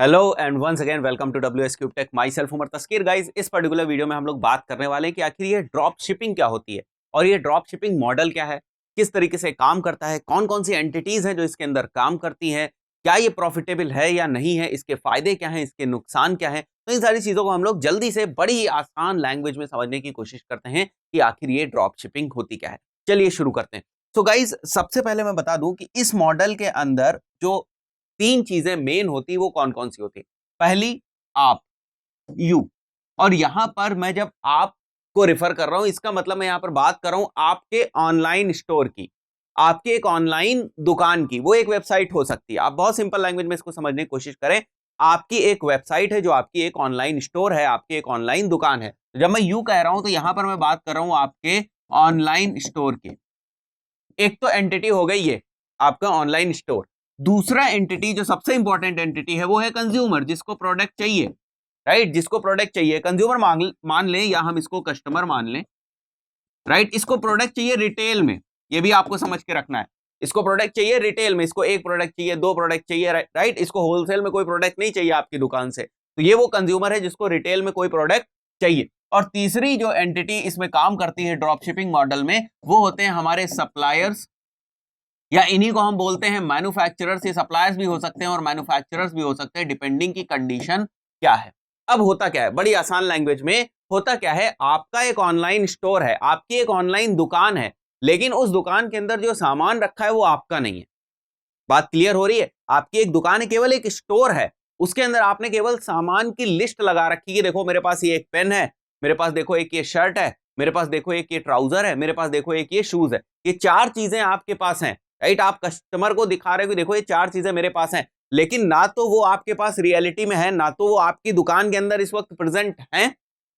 Hello and once again welcome to WS cube tech. Myself Umar Taskeer. Guys, इस particular video में हम लोग बात करने वाले हैं कि आखिर ये ड्रॉप शिपिंग क्या होती है और ये ड्रॉप शिपिंग मॉडल क्या है, किस तरीके से काम करता है, कौन कौन सी एंटिटीज हैं जो इसके अंदर काम करती हैं, क्या ये प्रॉफिटेबल है या नहीं है, इसके फायदे क्या हैं, इसके नुकसान क्या है। तो इन सारी चीजों को हम लोग जल्दी से बड़ी ही आसान लैंग्वेज में समझने की कोशिश करते हैं कि आखिर ये ड्रॉप शिपिंग होती क्या है। चलिए शुरू करते हैं। तो गाइज, सबसे पहले मैं बता दूं कि इस मॉडल के अंदर जो तीन चीजें मेन होती है वो कौन कौन सी होती है। पहली, आप, यू। और यहां पर मैं जब आप को रेफर कर रहा हूं, इसका मतलब मैं यहां पर बात कर रहा हूं आपके ऑनलाइन स्टोर की, आपके एक ऑनलाइन दुकान की। वो एक वेबसाइट हो सकती है। आप बहुत सिंपल लैंग्वेज में इसको समझने की कोशिश करें। आपकी एक वेबसाइट है जो आपकी एक ऑनलाइन स्टोर है, आपकी एक ऑनलाइन दुकान है। जब मैं यू कह रहा हूं तो यहां पर मैं बात कर रहा हूं आपके ऑनलाइन स्टोर की। एक तो एंटिटी हो गई ये आपका ऑनलाइन स्टोर। दूसरा एंटिटी जो सबसे इंपॉर्टेंट एंटिटी है वो है कंज्यूमर, जिसको प्रोडक्ट चाहिए, राइट। जिसको प्रोडक्ट चाहिए, कंज्यूमर मान लें या हम इसको कस्टमर मान लें, राइट। इसको प्रोडक्ट चाहिए रिटेल में, ये भी आपको समझ के रखना है। इसको प्रोडक्ट चाहिए रिटेल में, इसको एक प्रोडक्ट चाहिए, दो प्रोडक्ट चाहिए, राइट। इसको होलसेल में कोई प्रोडक्ट नहीं चाहिए आपकी दुकान से। तो ये वो कंज्यूमर है जिसको रिटेल में कोई प्रोडक्ट चाहिए। और तीसरी जो एंटिटी इसमें काम करती है ड्रॉप शिपिंग मॉडल में, वो होते हैं हमारे सप्लायर्स, या इन्हीं को हम बोलते हैं मैन्युफैक्चरर्स। ये सप्लायर्स भी हो सकते हैं और मैन्युफैक्चरर्स भी हो सकते हैं, डिपेंडिंग की कंडीशन क्या है। अब होता क्या है, बड़ी आसान लैंग्वेज में होता क्या है, आपका एक ऑनलाइन स्टोर है, आपकी एक ऑनलाइन दुकान है, लेकिन उस दुकान के अंदर जो सामान रखा है वो आपका नहीं है। बात क्लियर हो रही है? आपकी एक दुकान है, केवल एक स्टोर है, उसके अंदर आपने केवल सामान की लिस्ट लगा रखी है। देखो मेरे पास ये एक पेन है, मेरे पास देखो एक ये शर्ट है, मेरे पास देखो एक ये ट्राउजर है, मेरे पास देखो एक ये शूज है। ये चार चीजें आपके पास हैं, राइट। आप कस्टमर को दिखा रहे हो कि देखो ये चार चीजें मेरे पास हैं, लेकिन ना तो वो आपके पास रियलिटी में है, ना तो वो आपकी दुकान के अंदर इस वक्त प्रेजेंट हैं,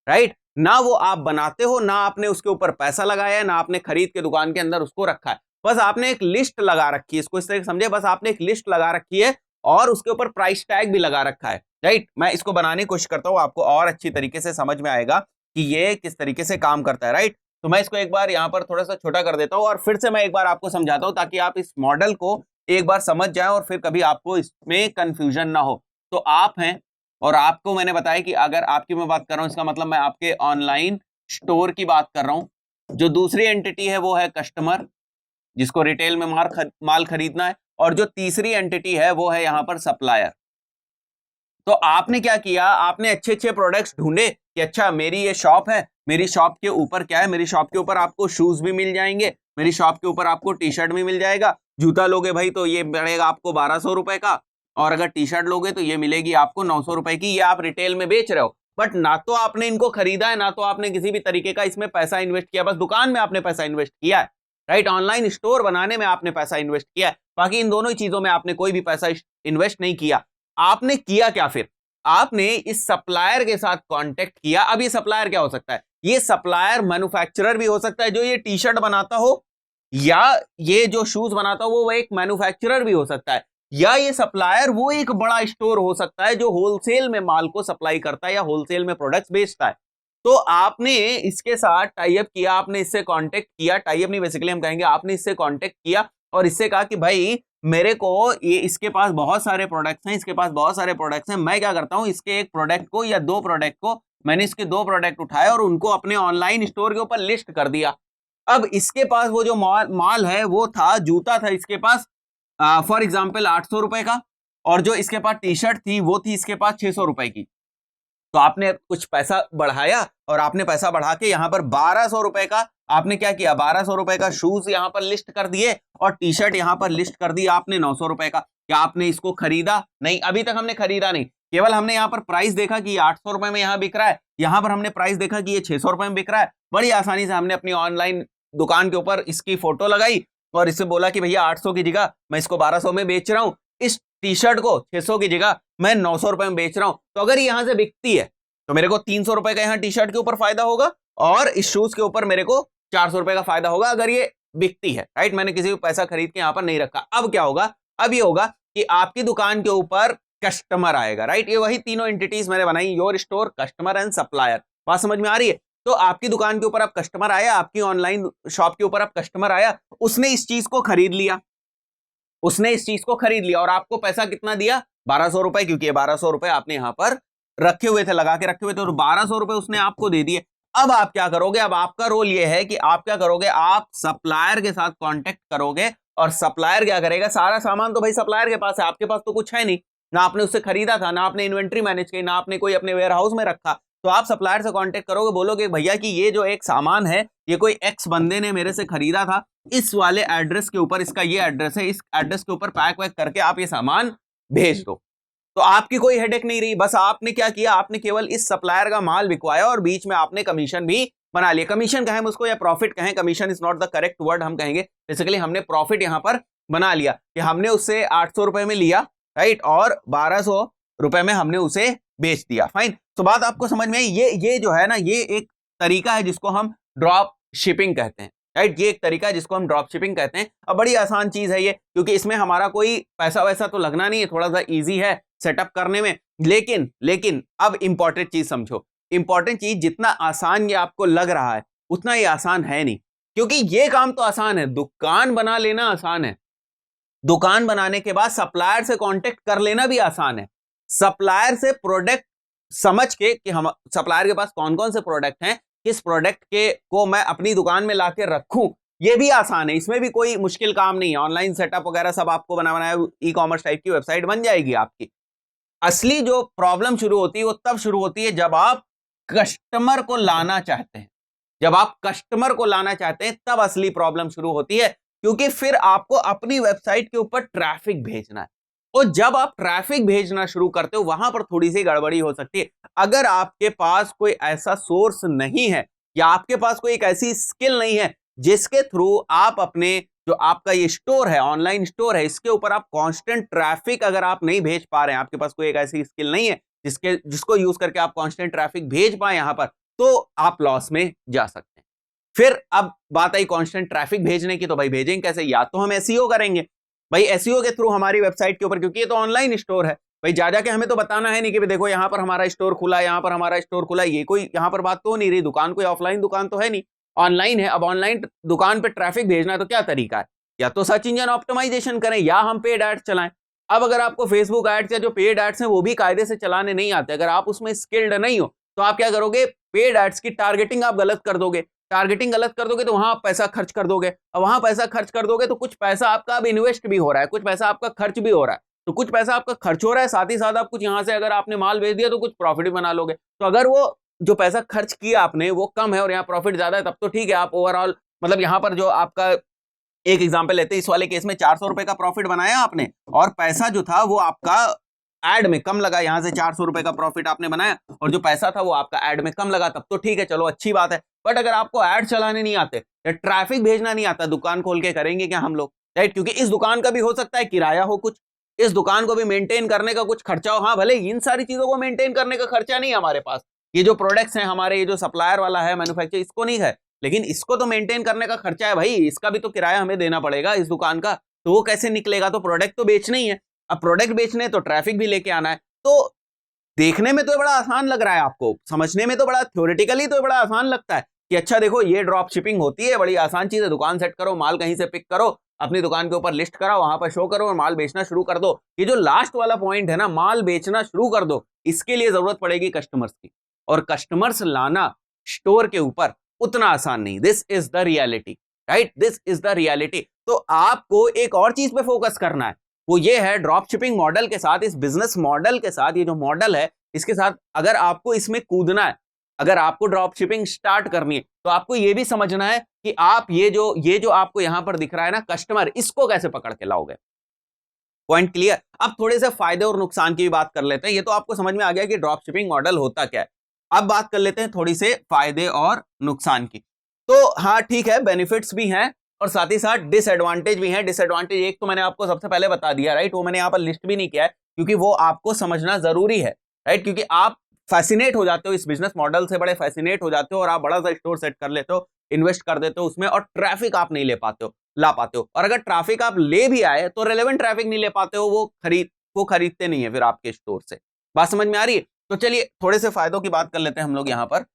राइट। ना वो आप बनाते हो, ना आपने उसके ऊपर पैसा लगाया है, ना आपने खरीद के दुकान के अंदर उसको रखा है। बस आपने एक लिस्ट लगा रखी है, इसको इस तरह से समझे, बस आपने एक लिस्ट लगा रखी है और उसके ऊपर प्राइस टैग भी लगा रखा है, राइट। मैं इसको बनाने की कोशिश करता हूं, आपको और अच्छी तरीके से समझ में आएगा कि ये किस तरीके से काम करता है, राइट। तो मैं इसको एक बार यहां पर थोड़ा सा छोटा कर देता हूं और फिर से मैं एक बार आपको समझाता हूं, ताकि आप इस मॉडल को एक बार समझ जाए और फिर कभी आपको इसमें कंफ्यूजन ना हो। तो आप हैं, और आपको मैंने बताया कि अगर आपकी मैं बात कर रहा हूं, इसका मतलब मैं आपके ऑनलाइन स्टोर की बात कर रहा हूं। जो दूसरी एंटिटी है वो है कस्टमर, जिसको रिटेल में माल खरीदना है। और जो तीसरी एंटिटी है वो है यहां पर सप्लायर। तो आपने क्या किया, आपने अच्छे अच्छे प्रोडक्ट्स ढूंढे कि अच्छा मेरी ये शॉप है, मेरी शॉप के ऊपर क्या है, मेरी शॉप के ऊपर आपको शूज भी मिल जाएंगे, मेरी शॉप के ऊपर आपको टी शर्ट भी मिल जाएगा। जूता लोगे भाई तो ये पड़ेगा आपको 1200 रुपए का, और अगर टी शर्ट लोगे तो ये मिलेगी आपको 900 रुपए की। ये आप रिटेल में बेच रहे हो, बट ना तो आपने इनको खरीदा है, ना तो आपने किसी भी तरीके का इसमें पैसा इन्वेस्ट किया। बस दुकान में आपने पैसा इन्वेस्ट किया है, राइट। ऑनलाइन स्टोर बनाने में आपने पैसा इन्वेस्ट किया है, बाकी इन दोनों ही चीजों में आपने कोई भी पैसा इन्वेस्ट नहीं किया। आपने किया क्या फिर, आपने इस सप्लायर के साथ कांटेक्ट किया। अब ये सप्लायर क्या हो सकता है, ये सप्लायर मैन्युफैक्चरर भी हो सकता है, जो ये टी शर्ट बनाता हो, या ये जो शूज बनाता हो वो एक मैन्युफैक्चरर भी हो सकता है, या ये सप्लायर वो एक बड़ा स्टोर हो सकता है जो होलसेल में माल को सप्लाई करता है या होलसेल में प्रोडक्ट्स बेचता है। तो आपने इसके साथ टाई अप किया, आपने इससे कांटेक्ट किया, टाई अप नहीं बेसिकली हम कहेंगे, आपने इससे कांटेक्ट किया और इससे कहा कि भाई मेरे को ये, इसके पास बहुत सारे प्रोडक्ट्स हैं, इसके पास बहुत सारे प्रोडक्ट्स हैं, मैं क्या करता हूं, इसके एक प्रोडक्ट को या दो प्रोडक्ट को, मैंने इसके दो प्रोडक्ट उठाए और उनको अपने ऑनलाइन स्टोर के ऊपर लिस्ट कर दिया। अब इसके पास वो जो माल है वो था, जूता था इसके पास फॉर एग्जाम्पल 800 रुपए का, और जो इसके पास टी शर्ट थी वो थी इसके पास 600 रुपए की। तो आपने कुछ पैसा बढ़ाया और आपने पैसा बढ़ा के यहां पर 1200 रुपए का आपने क्या किया, 1200 रुपए का शूज यहां पर लिस्ट कर दिए और टी शर्ट यहां पर लिस्ट कर दी आपने 900 रुपए का। क्या आपने इसको खरीदा? नहीं, अभी तक हमने खरीदा नहीं, केवल हमने यहां पर प्राइस देखा कि 800 रुपए में यहां बिक रहा है, यहां पर हमने प्राइस देखा कि ये 600 रुपए में बिक रहा है। बड़ी आसानी से हमने अपनी ऑनलाइन दुकान के ऊपर इसकी फोटो लगाई और इससे बोला कि भैया 800 की जगह मैं इसको 1200 में बेच रहा हूं, इस टी शर्ट को 600 की जगह मैं 900 रुपए में बेच रहा हूं। तो अगर यहां से बिकती है तो मेरे को 300 रुपए का यहाँ टी शर्ट के ऊपर फायदा होगा और इस शूज के ऊपर मेरे को 400 रुपए का फायदा होगा, अगर ये बिकती है, राइट। मैंने किसी को पैसा खरीद के यहाँ पर नहीं रखा। अब क्या होगा, अब ये होगा कि आपकी दुकान के ऊपर कस्टमर आएगा, राइट। ये वही तीनों एंटिटीज मैंने बनाई, your store, customer and supplier. बात समझ में आ रही है? तो आपकी दुकान के ऊपर अब कस्टमर आया, आपकी ऑनलाइन शॉप के ऊपर अब कस्टमर आया, उसने इस चीज को खरीद लिया, उसने इस चीज को खरीद लिया और आपको पैसा कितना दिया, ₹1200, क्योंकि ये ₹1200 आपने यहां पर रखे हुए थे, लगा के रखे हुए थे, और ₹1200 उसने आपको दे दिए। अब आप क्या करोगे, अब आपका रोल ये है कि आप क्या करोगे, आप सप्लायर के साथ कांटेक्ट करोगे, और सप्लायर क्या करेगा, सारा सामान तो भाई सप्लायर के पास है, आपके पास तो कुछ है नहीं, ना आपने उससे खरीदा था, ना आपने इन्वेंट्री मैनेज की, ना आपने कोई अपने वेयर हाउस में रखा। तो आप सप्लायर से कांटेक्ट करोगे, बोलोगे भैया कि ये जो एक सामान है, ये कोई एक्स बंदे ने मेरे से खरीदा था, इस वाले एड्रेस के ऊपर, इसका ये एड्रेस है, इस एड्रेस के ऊपर पैक वैक करके आप ये सामान भेज दो। तो आपकी कोई हेडेक नहीं रही, बस आपने क्या किया, आपने केवल इस सप्लायर का माल बिकवाया और बीच में आपने कमीशन भी बना लिया। कमीशन कहें उसको या प्रॉफिट कहें, commission is not the correct word, हम कहेंगे बेसिकली हमने प्रॉफिट यहां पर बना लिया कि हमने उससे 800 रुपए में लिया, राइट, और 1200 रुपए में हमने उसे बेच दिया। फाइन, तो बात आपको समझ में आई। ये जो है ना, ये एक तरीका है जिसको हम ड्रॉप शिपिंग कहते हैं, राइट, ये एक तरीका है जिसको हम ड्रॉप शिपिंग कहते हैं। अब बड़ी आसान चीज है ये, क्योंकि इसमें हमारा कोई पैसा वैसा तो लगना नहीं है, थोड़ा सा इजी है सेटअप करने में, लेकिन अब इंपॉर्टेंट चीज समझो। इंपॉर्टेंट चीज, जितना आसान ये आपको लग रहा है उतना ये आसान है नहीं, क्योंकि ये काम तो आसान है, दुकान बना लेना आसान है, दुकान बनाने के बाद सप्लायर से कांटेक्ट कर लेना भी आसान है, सप्लायर से प्रोडक्ट समझ के कि हम सप्लायर के पास कौन कौन से प्रोडक्ट हैं, किस प्रोडक्ट के को मैं अपनी दुकान में लाके रखूं, ये भी आसान है, इसमें भी कोई मुश्किल काम नहीं है। ऑनलाइन सेटअप वगैरह सब आपको बनाया, ई कॉमर्स टाइप की वेबसाइट बन जाएगी आपकी। असली जो प्रॉब्लम शुरू होती है वो तब शुरू होती है जब आप कस्टमर को लाना चाहते हैं, जब आप कस्टमर को लाना चाहते हैं तब असली प्रॉब्लम शुरू होती है, क्योंकि फिर आपको अपनी वेबसाइट के ऊपर ट्रैफिक भेजना है, और जब आप ट्रैफिक भेजना शुरू करते हो वहां पर थोड़ी सी गड़बड़ी हो सकती है। अगर आपके पास कोई ऐसा सोर्स नहीं है, या आपके पास कोई एक ऐसी स्किल नहीं है जिसके थ्रू आप अपने जो आपका ये स्टोर है, ऑनलाइन स्टोर है, इसके ऊपर आप कांस्टेंट ट्रैफिक अगर आप नहीं भेज पा रहे हैं, आपके पास कोई एक ऐसी स्किल नहीं है जिसको यूज करके आप कांस्टेंट ट्रैफिक भेज पाए यहां पर, तो आप लॉस में जा सकते हैं। फिर अब बात आई कांस्टेंट ट्रैफिक भेजने की, तो भाई भेजेंगे कैसे, या तो हम एसईओ करेंगे भाई, एसईओ के थ्रू हमारी वेबसाइट के ऊपर, क्योंकि ये तो ऑनलाइन स्टोर है भाई, जा जाके हमें तो बताना है नहीं कि देखो यहाँ पर हमारा स्टोर खुला है, यहाँ पर हमारा स्टोर खुला है, ये कोई यहाँ पर बात तो हो नहीं रही, दुकान कोई ऑफलाइन दुकान तो है नहीं, ऑनलाइन है। अब ऑनलाइन दुकान पे ट्रैफिक भेजना है तो क्या तरीका है, या तो सर्च इंजन ऑप्टिमाइजेशन करें, या हम पेड एड्स चलाएं। अब अगर आपको फेसबुक एड्स या जो पेड एड्स हैं वो भी कायदे से चलाने नहीं आते, अगर आप उसमें स्किल्ड नहीं हो, तो आप क्या करोगे, पेड एड्स की टारगेटिंग आप गलत कर दोगे, टारगेटिंग गलत कर दोगे तो वहां आप पैसा खर्च कर दोगे, और वहां पैसा खर्च कर दोगे तो कुछ पैसा आपका अब इन्वेस्ट भी हो रहा है, कुछ पैसा आपका खर्च भी हो रहा है, तो कुछ पैसा आपका खर्च हो रहा है, साथ ही साथ आप कुछ यहां से अगर आपने माल बेच दिया तो कुछ प्रॉफिट भी बना लोगे। तो अगर वो जो पैसा खर्च किया आपने वो कम है और यहाँ प्रॉफिट ज्यादा है, तब तो ठीक है, आप ओवरऑल मतलब यहाँ पर जो आपका एक एग्जांपल लेते हैं, इस वाले केस में 400 रुपए का प्रॉफिट बनाया आपने, और पैसा जो था वो आपका एड में कम लगा, यहां से 400 रुपए का प्रॉफिट आपने बनाया और जो पैसा था वो आपका एड में कम लगा, तब तो ठीक है, चलो अच्छी बात है। बट अगर आपको एड चलाने नहीं आते या ट्रैफिक भेजना नहीं आता, दुकान खोल के करेंगे क्या हम लोग, राइट, क्योंकि इस दुकान का भी हो सकता है किराया हो कुछ, इस दुकान को भी मेंटेन करने का कुछ खर्चा हो, हाँ भले इन सारी चीजों को मेंटेन करने का खर्चा नहीं है हमारे पास, ये जो प्रोडक्ट्स हैं हमारे, ये जो सप्लायर वाला है मैन्युफैक्चर, इसको नहीं है, लेकिन इसको तो मेंटेन करने का खर्चा है भाई, इसका भी तो किराया हमें देना पड़ेगा इस दुकान का, तो वो कैसे निकलेगा, तो प्रोडक्ट तो बेचना ही है, अब प्रोडक्ट बेचने तो ट्रैफिक भी लेके आना है। तो देखने में तो बड़ा आसान लग रहा है आपको, समझने में तो बड़ा थ्योरेटिकली तो बड़ा आसान लगता है कि अच्छा देखो ये ड्रॉप शिपिंग होती है, बड़ी आसान चीज है, दुकान सेट करो, माल कहीं से पिक करो, अपनी दुकान के ऊपर लिस्ट कराओ, वहां पर शो करो और माल बेचना शुरू कर दो। ये जो लास्ट वाला पॉइंट है ना, माल बेचना शुरू कर दो, इसके लिए जरूरत पड़ेगी कस्टमर्स की, और कस्टमर्स लाना स्टोर के ऊपर उतना आसान नहीं। This is the reality, right, this is the reality. तो आपको एक और चीज पे फोकस करना है, वो ये है ड्रॉप शिपिंग मॉडल के साथ, इस बिजनेस मॉडल के साथ, ये जो मॉडल है इसके साथ अगर आपको इसमें कूदना है, अगर आपको ड्रॉप शिपिंग स्टार्ट करनी है, तो आपको ये भी समझना है कि आप ये जो आपको यहां पर दिख रहा है ना कस्टमर, इसको कैसे पकड़ के लाओगे। Point clear. अब थोड़े से फायदे और नुकसान की भी बात कर लेते हैं, ये तो आपको समझ में आ गया कि ड्रॉप शिपिंग मॉडल होता क्या है। अब बात कर लेते हैं थोड़ी से फायदे और नुकसान की। तो हाँ ठीक है, बेनिफिट्स भी हैं और साथ ही साथ डिसएडवांटेज भी हैं। डिसएडवांटेज एक तो मैंने आपको सबसे पहले बता दिया, राइट, वो मैंने यहाँ पर लिस्ट भी नहीं किया है क्योंकि वो आपको समझना जरूरी है, राइट, क्योंकि आप फैसिनेट हो जाते हो इस बिजनेस मॉडल से, बड़े फैसिनेट हो जाते हो और आप बड़ा सा स्टोर सेट कर लेते हो, इन्वेस्ट कर देते हो उसमें, और ट्रैफिक आप नहीं ला पाते हो, और अगर ट्रैफिक आप ले भी आए तो रेलेवेंट ट्रैफिक नहीं ले पाते हो, वो खरीदते नहीं है फिर आपके स्टोर से। बात समझ में आ रही है? तो चलिए थोड़े से फायदों की बात कर लेते हैं हम लोग यहाँ पर।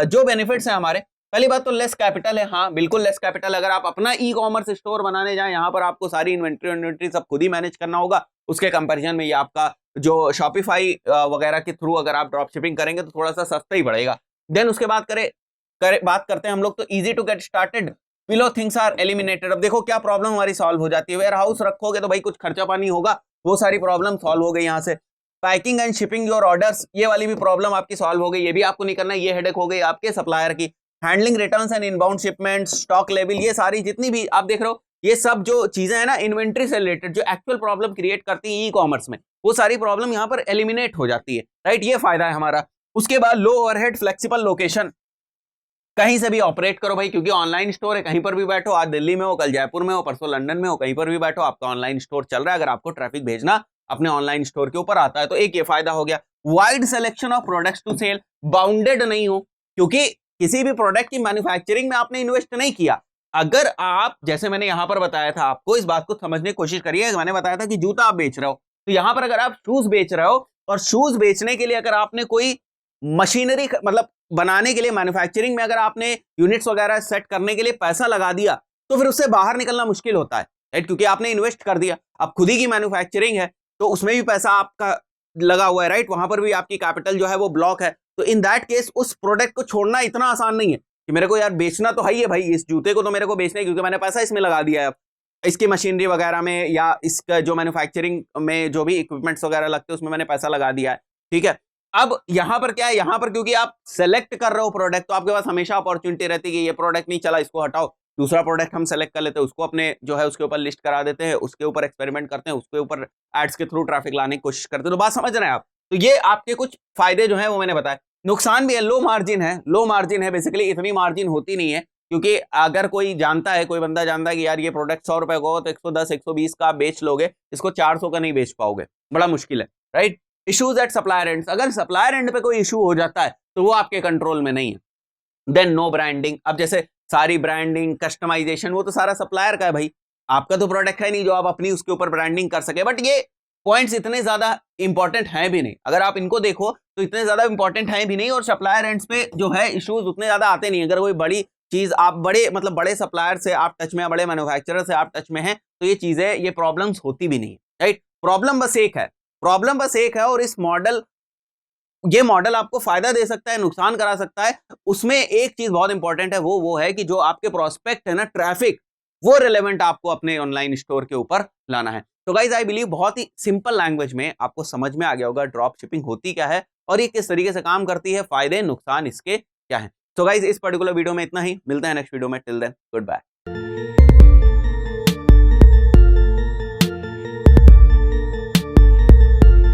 जो बेनिफिट्स हैं हमारे, पहली बात तो लेस कैपिटल है, हाँ बिल्कुल लेस कैपिटल। अगर आप अपना ई कॉमर्स स्टोर बनाने जाएं, यहाँ पर आपको सारी इन्वेंट्री सब खुद ही मैनेज करना होगा। उसके कंपैरिजन में ये आपका जो शॉपिफाई वगैरह के थ्रू अगर आप ड्रॉप शिपिंग करेंगे तो थोड़ा सा सस्ता ही पड़ेगा। देन उसके बाद बात करते हैं हम लोग तो easy to get started, below things are eliminated. अब देखो क्या प्रॉब्लम हमारी सॉल्व हो जाती है। वेयर हाउस रखोगे तो भाई कुछ खर्चा पानी होगा, वो सारी प्रॉब्लम सॉल्व हो गई। यहाँ से packing and shipping your orders, ये वाली भी प्रॉब्लम आपकी सॉल्व हो गई, ये भी आपको नहीं करना, ये हेडेक हो गई आपके सप्लायर की। Handling returns and inbound shipment, stock level, ये सारी जितनी भी आप देख रहे हो ये सब जो चीजें हैं ना इन्वेंट्री से रिलेटेड, जो एक्चुअल प्रॉब्लम क्रिएट करती है ई कॉमर्स में, वो सारी प्रॉब्लम यहाँ पर एलिमिनेट हो जाती है, राइट। ये फायदा है हमारा। उसके बाद लो ओवरहेड फ्लेक्सिबल लोकेशन, कहीं से भी ऑपरेट करो भाई, क्योंकि ऑनलाइन स्टोर है, कहीं पर भी बैठो, आज दिल्ली में हो, कल जयपुर में हो, परसों लंदन में हो, कहीं पर भी बैठो आपका ऑनलाइन स्टोर चल रहा है। अगर आपको ट्रैफिक भेजना अपने ऑनलाइन स्टोर के ऊपर आता है तो एक ये फायदा हो गया। Wide selection of products to sell, bounded नहीं हो, क्योंकि किसी भी प्रोडक्ट की मैन्युफैक्चरिंग में आपने इन्वेस्ट नहीं किया। अगर आप, जैसे मैंने यहां पर बताया था आपको, इस बात को समझने की कोशिश करिए, मैंने बताया था कि जूता आप बेच रहे हो, तो यहां पर अगर आप शूज बेच रहे हो और शूज बेचने के लिए अगर आपने कोई मशीनरी मतलब बनाने के लिए मैन्युफैक्चरिंग में अगर आपने यूनिट्स वगैरह सेट करने के लिए पैसा लगा दिया तो फिर उससे बाहर निकलना मुश्किल होता है, राइट, क्योंकि आपने इन्वेस्ट कर दिया। अब खुद ही की मैन्युफैक्चरिंग है तो उसमें भी पैसा आपका लगा हुआ है, राइट, वहां पर भी आपकी कैपिटल जो है वो ब्लॉक है। तो इन दैट केस उस प्रोडक्ट को छोड़ना इतना आसान नहीं है कि मेरे को यार बेचना तो है ही है भाई, इस जूते को तो मेरे को बेचना है क्योंकि मैंने पैसा इसमें लगा दिया है, इसकी मशीनरी वगैरह में या इसका जो मैन्युफैक्चरिंग में जो भी इक्विपमेंट्स वगैरह लगते हैं उसमें मैंने पैसा लगा दिया है, ठीक है। अब यहां पर क्या है, यहां पर क्योंकि आप सेलेक्ट कर रहे हो प्रोडक्ट, तो आपके पास हमेशा अपॉर्चुनिटी रहती है कि ये प्रोडक्ट नहीं चला, इसको हटाओ, दूसरा प्रोडक्ट हम सेलेक्ट कर लेते हैं, उसको अपने जो है उसके ऊपर लिस्ट करा देते हैं, उसके ऊपर एक्सपेरिमेंट करते हैं, उसके ऊपर एड्स के थ्रू ट्रैफिक लाने की कोशिश करते हैं। तो बात समझ रहे हैं आप। तो ये आपके कुछ फायदे जो है वो मैंने बताया। नुकसान भी है, लो मार्जिन है, लो मार्जिन है, बेसिकली इतनी मार्जिन होती नहीं है, क्योंकि अगर कोई जानता है, कोई बंदा जानता है कि यार ये प्रोडक्ट 100 रुपए का हो तो 110 120 का आप बेच लोगे, इसको 400 का नहीं बेच पाओगे, बड़ा मुश्किल है, right. Issues at supplier and, अगर सप्लायर एंड पे कोई इशू हो जाता है तो वो आपके कंट्रोल में नहीं है। देन नो ब्रांडिंग, अब जैसे सारी ब्रांडिंग कस्टमाइजेशन वो तो सारा सप्लायर का है भाई, आपका तो प्रोडक्ट है नहीं जो आप अपनी उसके ऊपर ब्रांडिंग कर सके। बट ये पॉइंट्स इतने ज्यादा इंपॉर्टेंट हैं भी नहीं, अगर आप इनको देखो तो इतने ज्यादा इंपॉर्टेंट हैं भी नहीं, और सप्लायर एंड्स पे जो है इश्यूज उतने ज्यादा आते नहीं। अगर कोई बड़ी चीज आप बड़े मतलब बड़े सप्लायर से आप टच में, बड़े मैन्युफैक्चरर से आप टच में हैं, तो ये चीजें, ये प्रॉब्लम्स होती भी नहीं, राइट। प्रॉब्लम बस एक है, प्रॉब्लम बस एक है, और इस मॉडल, ये मॉडल आपको फायदा दे सकता है, नुकसान करा सकता है। उसमें एक चीज बहुत इंपॉर्टेंट है, वो है कि जो आपके प्रोस्पेक्ट है ना, ट्रैफिक, वो रिलेवेंट आपको अपने ऑनलाइन स्टोर के ऊपर लाना है। तो गाइज आई बिलीव बहुत ही सिंपल लैंग्वेज में आपको समझ में आ गया होगा ड्रॉप शिपिंग होती क्या है और ये किस तरीके से काम करती है, फायदे नुकसान इसके क्या है। तो गाइज इस पर्टिकुलर वीडियो में इतना ही, मिलते हैं नेक्स्ट वीडियो में, टिल देन गुड बाय।